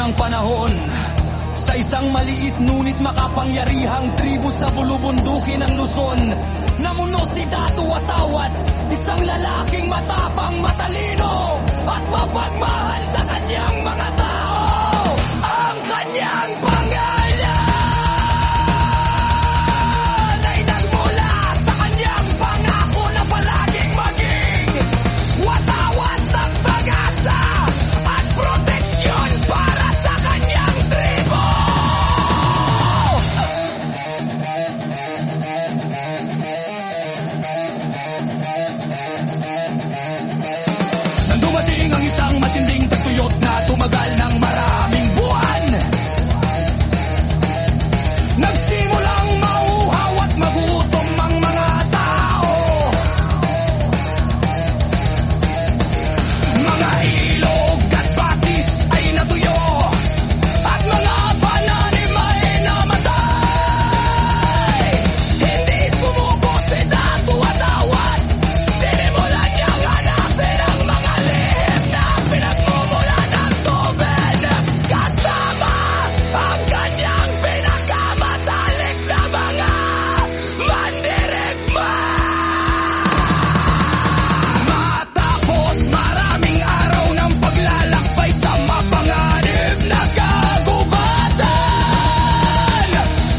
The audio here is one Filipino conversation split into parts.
ng panahon, sa isang maliit ngunit makapangyarihang tribu sa bulubundukin ng Luzon, namuno si Datu Watawat, isang lalaking matapang, matalino at mapagmahal sa kanyang mga tao. Ang kanyang pangalan ay nagmula sa kanyang pangako na palaging maging watawat ng pag-asa at proteksyon para sa kanyang tribo. Nang dumating ang isang matinding tagtuyot na tumagal ng maraming buwan, nagsimulang mauhaw at magutom ang mga tao. Mga ilog at batis ay natuyo at mga pananim ay namatay. Hindi sumuko si Datu Watawat, sinimulan niyang hanapin ang mga lihim na pinagmumula ng tubig, kasama ang kanyang pinakamatalik na mga mandirigma. Matapos maraming araw ng paglalakbay sa mapanganib na kagubatan,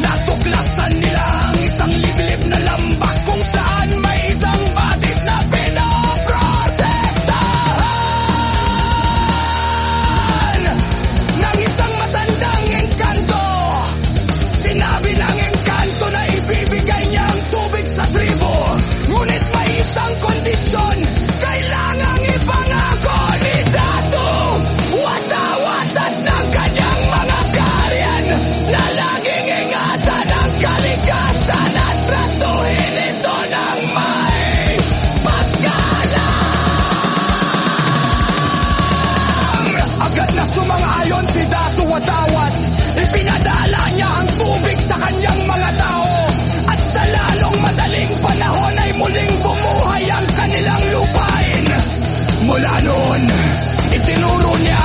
natuklasan nila ang isang liblib na lambak kung saan may isang batis na pinoprotektahan ng isang matandang engkanto. Sinabi ng engkanto na ibibigay niya ang tubig sa tribo, ngunit may isang kondisyon, kailangang ipangako ni Datu Watawat at ng kanyang mga karyan na laging ingatan ang kalikasan at tratuhin ito ng may paggalang. Agad na sumang-ayon si Datu Watawat, ipinadala niya ang tubig sa kanyang mga tao, at sa lalong madaling panahon ay muling bumuhay ang kanilang lupain. Mula noon, itinuro niya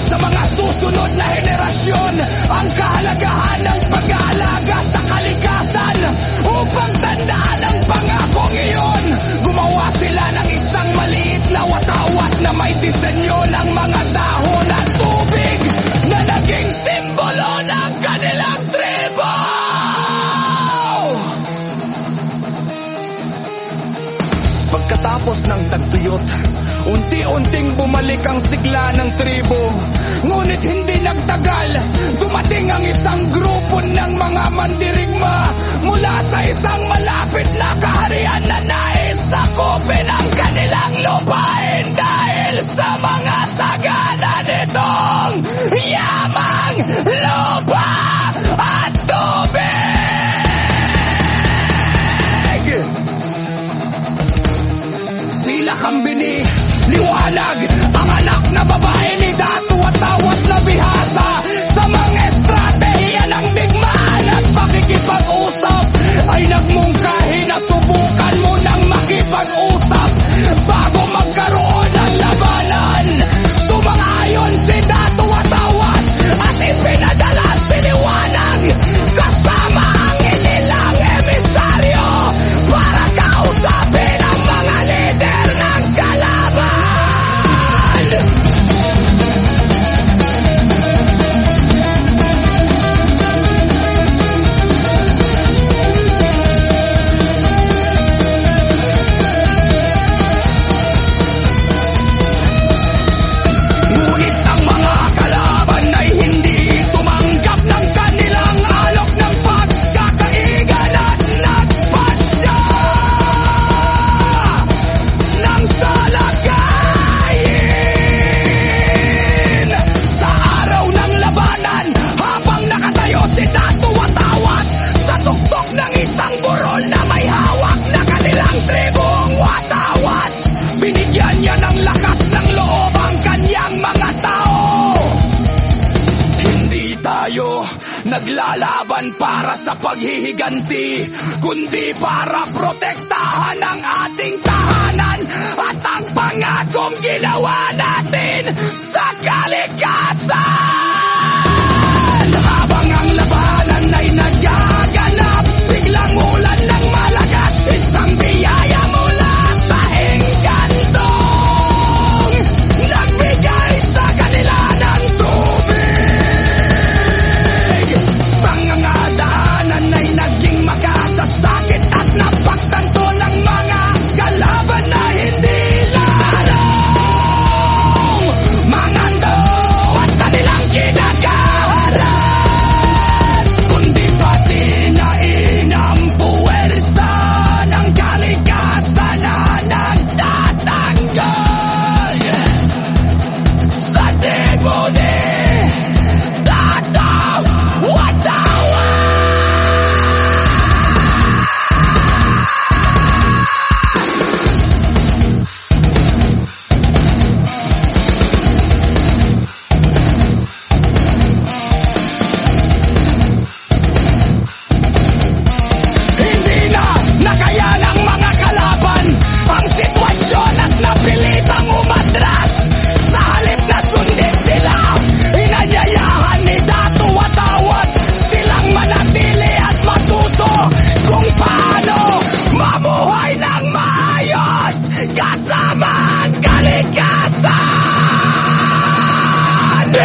sa mga susunod na henerasyon ang kahalagahan ng pag-aalaga sa kalikasan. Upang tandaan ang pangakong iyon, gumawa sila ng isang maliit na watawat na may disenyo ng mga dahon at tubig na naging simbolo ng kanilang tribo. Pagkatapos ng tagtuyot, unti-unting bumalik ang sigla ng tribo. Ngunit hindi nagtagal, dumating ang isang grupo ng mga mandirigma mula sa isang malapit na kaharian na nais sakupin ang kanilang lupain dahil sa mga sagana nitong yamang lupa at tubig. Sila Kambini, Liwanag, ang anak na babae ni Datu Watawat na bihasa sa mga estratehiya ng digmaan at pakikipag-usap, ay nagmungkahi na subukan mo nang makipag-usap bago magkaroon ng labanan. Sumang-ayon si Datu Watawat at ipinadala si Liwanag kasama ang inilang emisaryo para kausapin ang mga lider ng kalaban. Ngunit ang mga kalaban ay hindi tumanggap ng kanilang alok ng pagkakaigan at nagpasya ng salakayin. Sa araw ng labanan, habang nakatayo si Datu Watawat sa tuktok ng isang burol na may hawak na kanilang tribong Watawat, binigyan niya ng lakas ng loob ang kanyang mga tao. Hindi tayo naglalaban para sa paghihiganti, kundi para protektahan ang ating tahanan at ang pangakong ginawa natin sa kalikasan.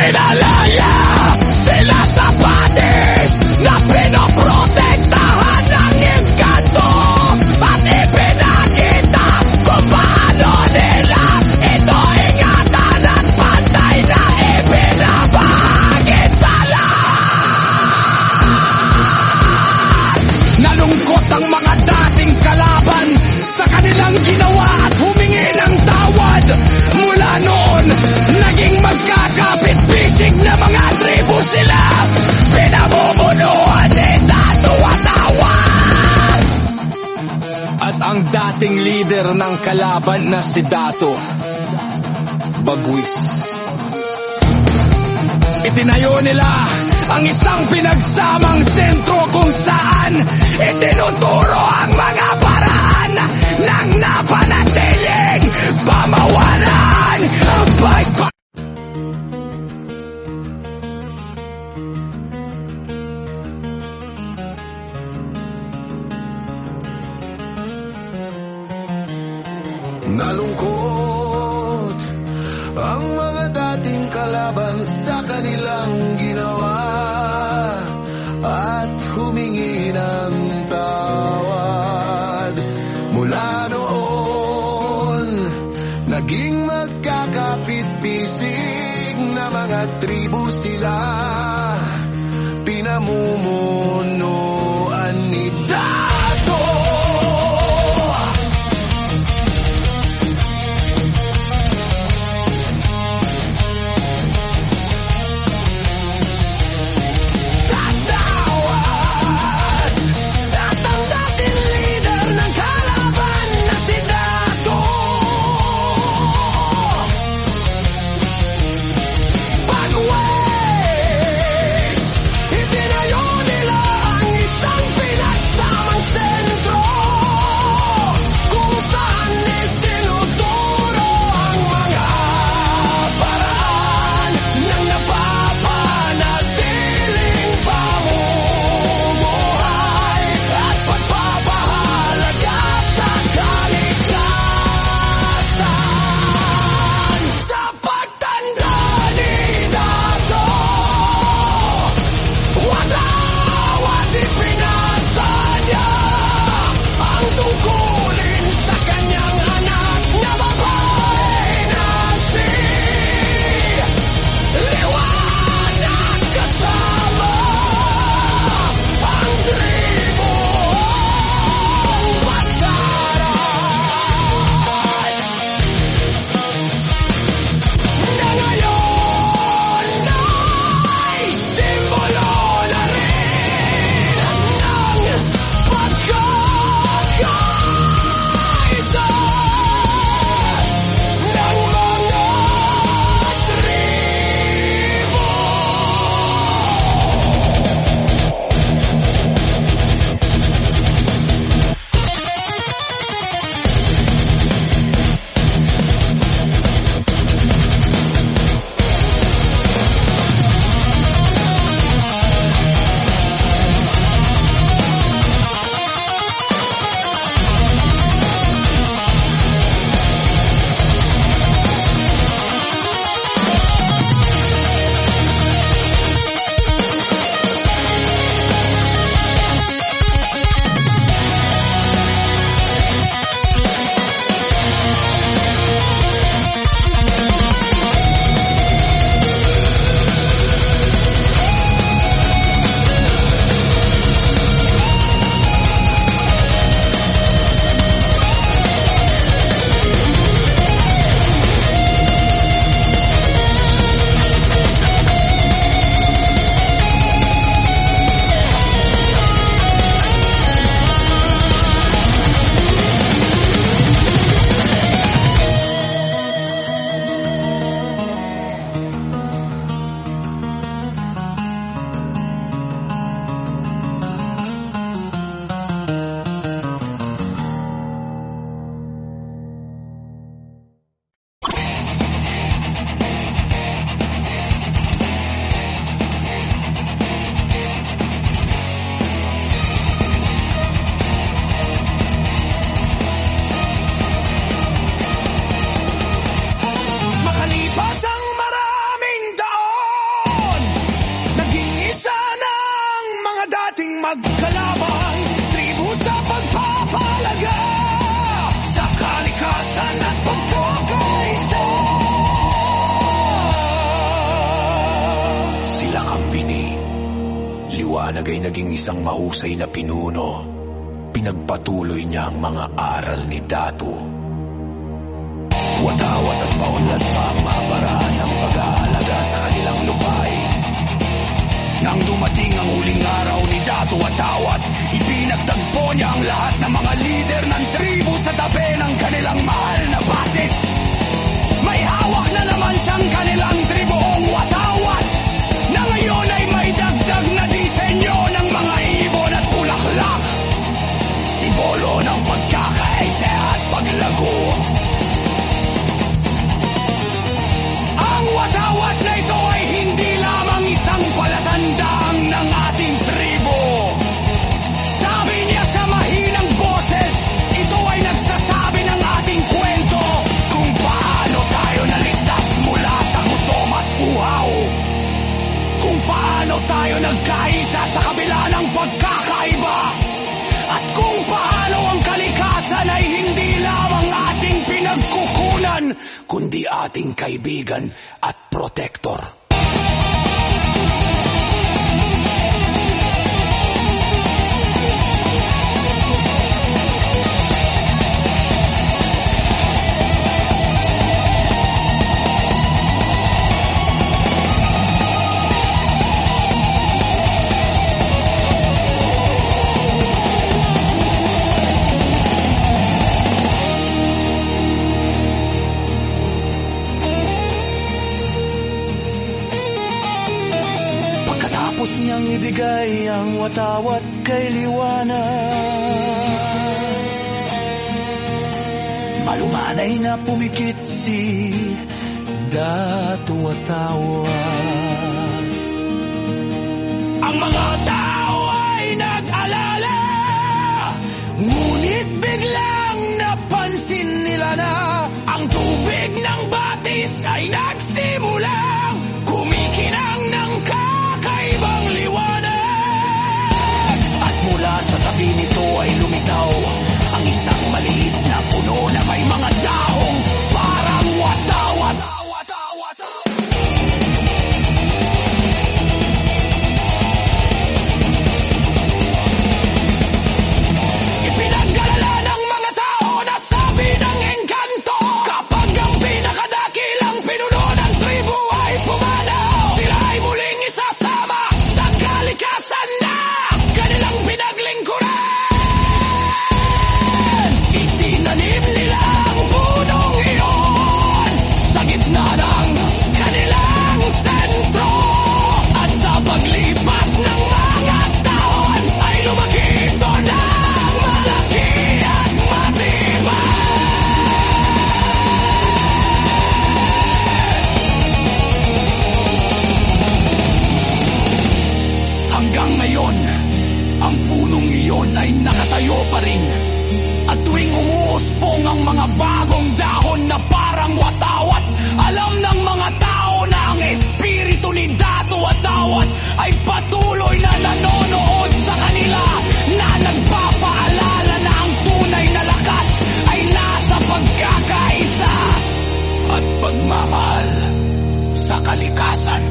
Pinalaya sila sa patis na pinoprotektahan ng engkanto at ipinakita kung paano nila ito ingatan at pantay na ibinabahagi sa lahat. Nalungkot ang mga dating kalaban sa kanilang ginawa at humingi ng tawad. Mula noon, naging magkakapit-bisig na mga tribo sila. Pinamumunuan ni Dato Watawat. At ang dating leader ng kalaban na si Dato Bagwis, itinayo nila ang isang pinagsamang sentro kung saan itinuturo ang mga paraan ng napanatiling pamawalan. Ang pagpapalagay nalungkot ang mga dating kalaban sa kanilang ginawa at humingi ng tawad. Mula noon, naging magkakapit-bisig na mga tribo sila. Pinamumunuan ni Dato. Itinayo nila ang Bini, Liwanag ay naging isang mahusay na pinuno. Pinagpatuloy niya ang mga aral ni Datu. Watawat at paunlad pa ang mga paraan ng pag-aalaga sa kanilang lupain. Nang dumating ang huling araw ni Datu Watawat, ipinagtagpo niya ang lahat ng mga lider ng tribu sa tabi ng kanilang mahal na batis. May hawak na naman siyang kanilang tribuong Watawat, na ngayon ay may dagdag na disenyo ng mga ibon at bulaklak. Simbolo ng pagkakaisa at paglago. Ang Watawat na ito ay hindi lamang isang palatandaan ng ating tribo. Sabi niya sa mahinang boses, ito ay nagsasabi ng ating kwento kung paano tayo naligtas mula sa gutom at uhaw. Kung paano tayo nagkaisa sa kabila ng pagkakaiba. At kung paano ang kalikasan ay hindi lamang ating pinagkukunan, kundi ating kaibigan at protektor. Tapos niyang ibigay ang Watawat kay Liwanag. Malumanay na pumikit si Datu Watawat. Ang mga tao ay nag-alala, ngunit biglang napansin nila na ang tubig ng batis ay nagsimulang kumikinang ng kakaibang liwanag. At mula sa tabi nito ay lumitaw ang isang maliit na puno na may mga dahong parang watawat. Ipinagkalala ng mga tao na sabi ng engkanto, kapag ang pinakadakilang pinuno ng tribu ay pumanaw, sila ay muling isasama sa kalikasan na kanilang pinaglingkuran. Itinanim nila ang punong iyon sa gitna ng kanilang sentro. At sa paglipas ng mga taon ay lumaki ito ng malaki at matibay. Hanggang ngayon, ang punong iyon ay nakatayo pa rin. At tuwing umuuspong ang mga bagong dahon na parang watawat, alam ng mga tao na ang espiritu ni Datu Watawat ay patuloy na nanonood sa kanila, na nagpapaalala na ang tunay na lakas ay nasa pagkakaisa at pagmamahal sa kalikasan.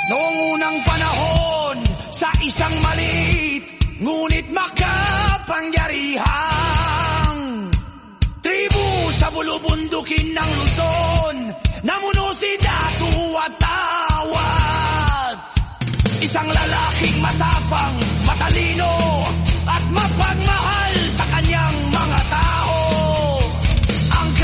Noong unang panahon, sa isang maliit, ngunit makapangyarihang tribu sa bulubundukin ng Luzon, namuno si Datu Watawat. Isang lalaking matapang, matalino, at mapagmahal sa kanyang mga tao. Ang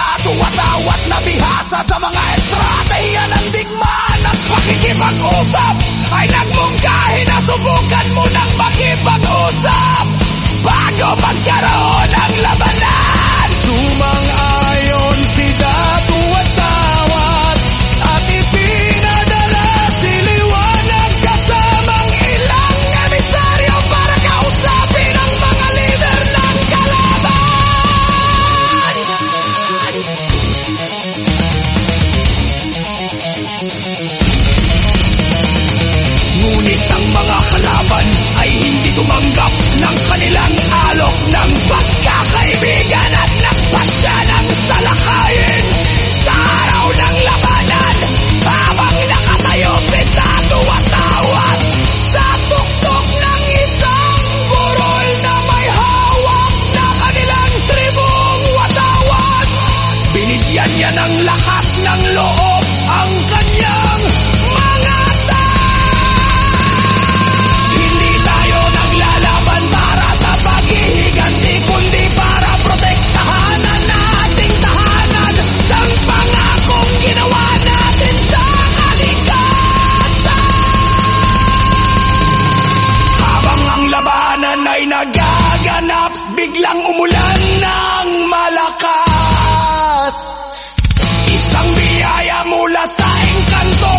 Datuwa-tawat na bihasa sa mga estratehiya ng digmaan at pakikipag-usap ay nagmungkahi na subukan mo nang makipag-usap bago magkaroon ng labanan. Sumang-ayon si Datuwa-tawat at ipinadala si Liwanag Kasamang ilang emisaryo para kausapin ang mga lider ng kalaban. Ngunit ang mga kalaban ay hindi tumanggap ng kanilang alok ng pagkakaibigan at nagpasya ng salakayin. Sa araw ng labanan, habang nakatayo si Datuwa-tawat sa tuktok ng isang burol na may hawak na kanilang tribong watawat, binigyan niya ng lakas ng loob ang kanyang mga hindi tayo naglalaban para sa paghihiganti, kundi para protektahan ang ating tahanan ng pangakong ginawa natin sa kalikasan. Habang ang labanan ay nagaganap, biglang umulan ng malakas. Isang biyaya mula sa engkanto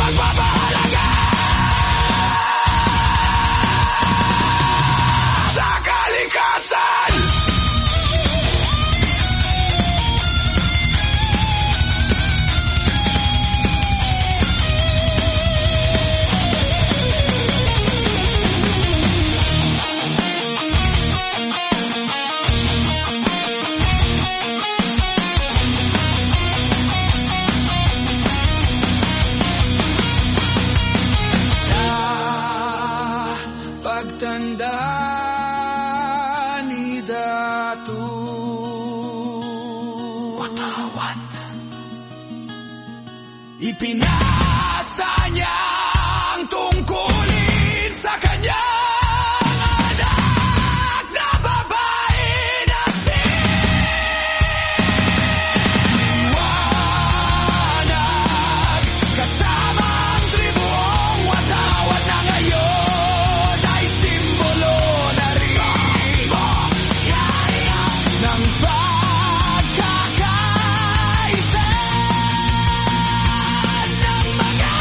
pagpapahalaga sa kalikasan. Pagtanda ni Datu, Watawat, ipinasa niya ang tungkulin sa kanyang anak na babae na si Liwanag. Kasama ang tribuong Watawat na ngayon ay simbolo na rin ng pagkakaisa ng mga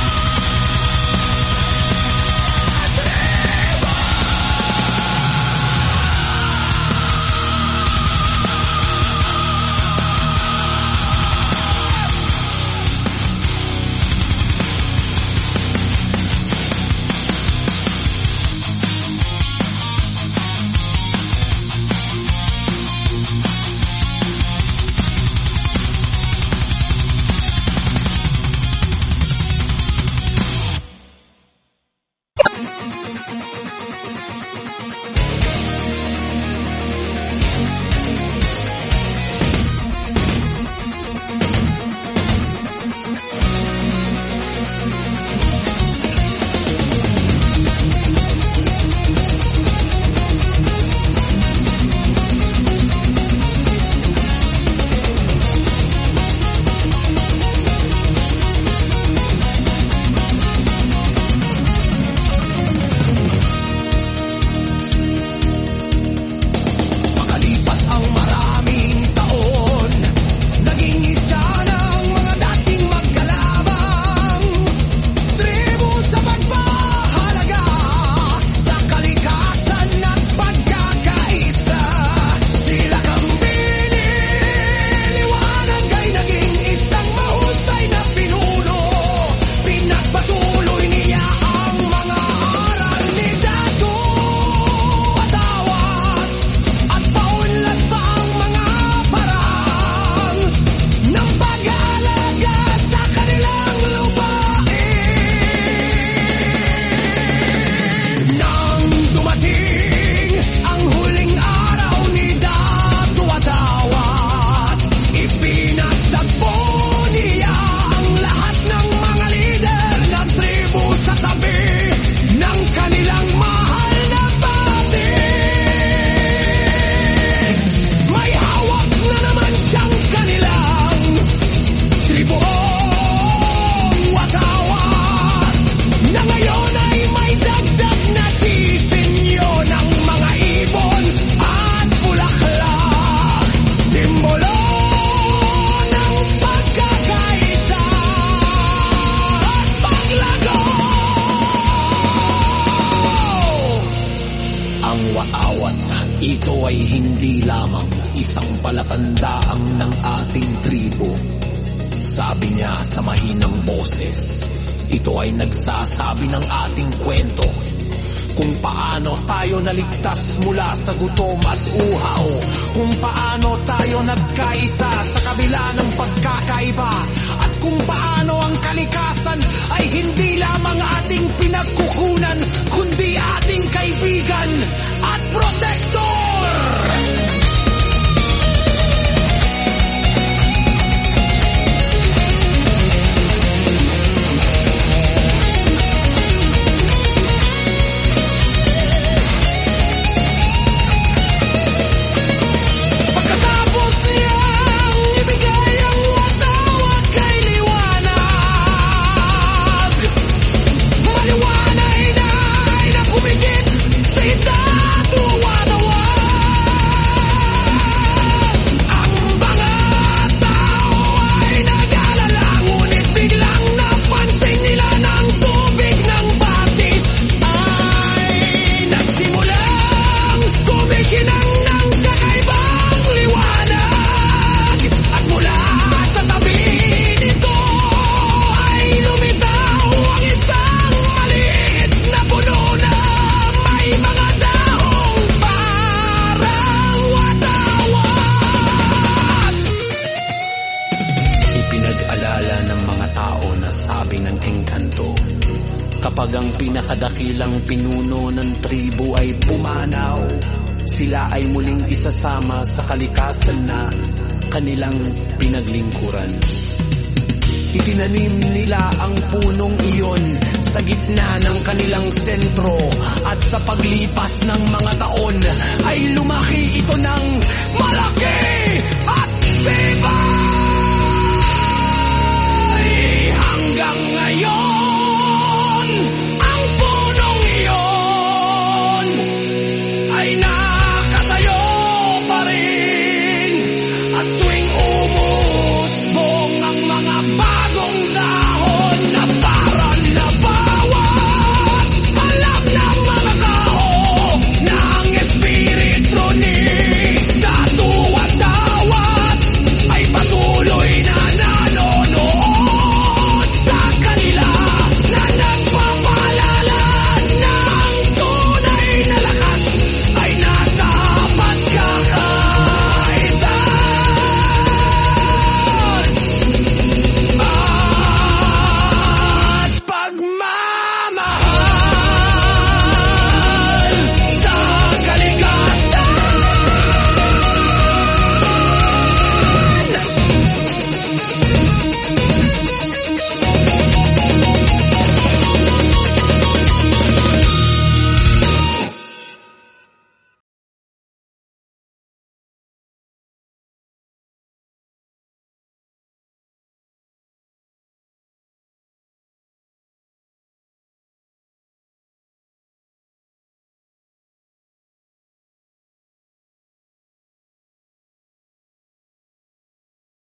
Ito ay hindi lamang isang palatandaang ng ating tribo. Sabi niya sa mahinang boses, ito ay nagsasabi ng ating kwento kung paano tayo naligtas mula sa gutom at uhaw, kung paano tayo nagkaisa sa kabila ng pagkakaiba, at kung paano ang kalikasan ay hindi lamang ating pinagkukunan, kundi ating kaibigan at protektor! Maliwanag na ay nakumigit sa itato, watawa. mga tao na sabi ng engkanto. Kapag ang pinakadakilang pinuno ng tribo ay pumanaw, sila ay muling isasama sa kalikasan na kanilang pinaglingkuran. Itinanim nila ang punong iyon sa gitna ng kanilang sentro, at sa paglipas ng mga taon ay lumaki ito ng malaki at tibay!